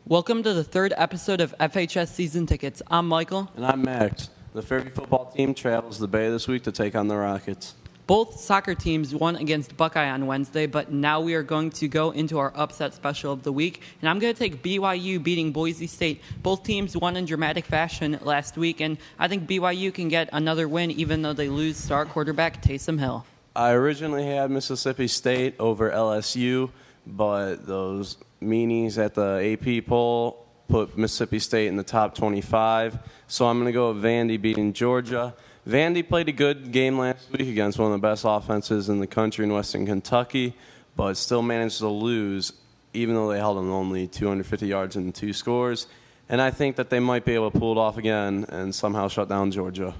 Welcome to the third episode of FHS Season Tickets. I'm Michael. And I'm Max. The Fairview football team travels the Bay this week to take on the Rockets. Both soccer teams won against Buckeye on Wednesday, but now we are going to go into our upset special of the week. And I'm going to take BYU beating Boise State. Both teams won in dramatic fashion last week, and I think BYU can get another win even though they lose star quarterback Taysom Hill. I originally had Mississippi State over LSU, but those meanies at the AP poll put Mississippi State in the top 25. So I'm going to go with Vandy beating Georgia. Vandy played a good game last week against one of the best offenses in the country in Western Kentucky, but still managed to lose, even though they held them only 250 yards and 2 scores. And I think that they might be able to pull it off again and somehow shut down Georgia.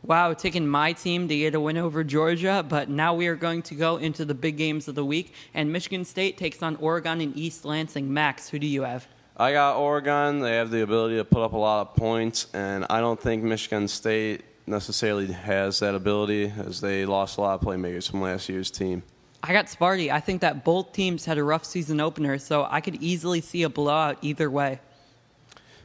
Wow, taking my team to get a win over Georgia, but now we are going to go into the big games of the week, and Michigan State takes on Oregon in East Lansing. Max, who do you have? I got Oregon. They have the ability to put up a lot of points, and I don't think Michigan State necessarily has that ability, as they lost a lot of playmakers from last year's team. I got Sparty. I think that both teams had a rough season opener, so I could easily see a blowout either way.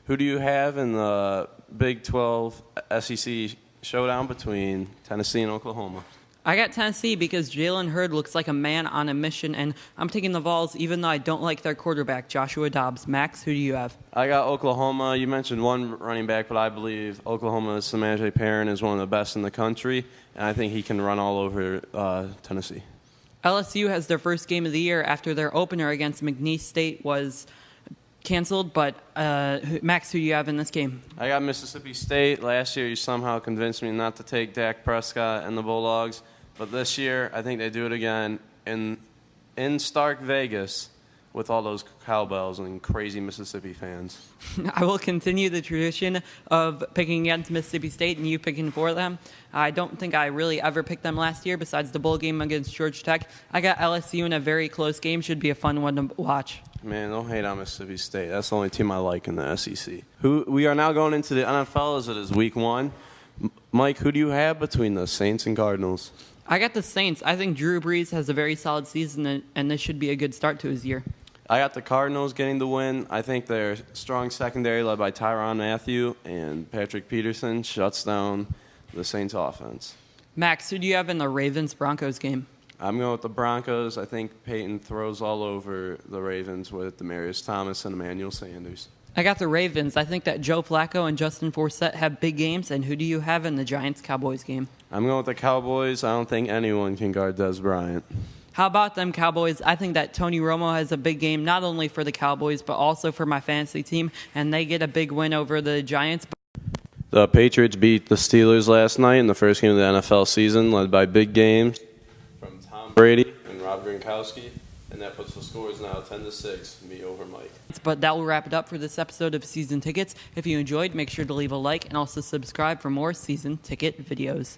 Who do you have in the Big 12 SEC showdown between Tennessee and Oklahoma? I got Tennessee because Jalen Hurd looks like a man on a mission, and I'm taking the Vols even though I don't like their quarterback, Joshua Dobbs. Max, who do you have? I got Oklahoma. You mentioned one running back, but I believe Oklahoma's Samaje Perrin is one of the best in the country, and I think he can run all over Tennessee. LSU has their first game of the year after their opener against McNeese State was canceled, but Max, who do you have in this game? I got Mississippi State. Last year, you somehow convinced me not to take Dak Prescott and the Bulldogs. But this year, I think they do it again in Stark Vegas with all those cowbells and crazy Mississippi fans. I will continue the tradition of picking against Mississippi State and you picking for them. I don't think I really ever picked them last year besides the bowl game against Georgia Tech. I got LSU in a very close game. Should be a fun one to watch. Man, don't hate on Mississippi State. That's the only team I like in the SEC. We are now going into the NFL as it is week 1. Mike, who do you have between the Saints and Cardinals? I got the Saints. I think Drew Brees has a very solid season, and this should be a good start to his year. I got the Cardinals getting the win. I think their strong secondary, led by Tyrann Mathieu and Patrick Peterson, shuts down the Saints' offense. Max, who do you have in the Ravens-Broncos game? I'm going with the Broncos. I think Peyton throws all over the Ravens with Demaryius Thomas and Emmanuel Sanders. I got the Ravens. I think that Joe Flacco and Justin Forsett have big games. And who do you have in the Giants-Cowboys game? I'm going with the Cowboys. I don't think anyone can guard Dez Bryant. How about them Cowboys? I think that Tony Romo has a big game, not only for the Cowboys, but also for my fantasy team. And they get a big win over the Giants. The Patriots beat the Steelers last night in the first game of the NFL season, led by big games from Tom Brady and Rob Gronkowski. And that puts the scores now 10-6, me over Mike. But that will wrap it up for this episode of Season Tickets. If you enjoyed, make sure to leave a like and also subscribe for more Season Ticket videos.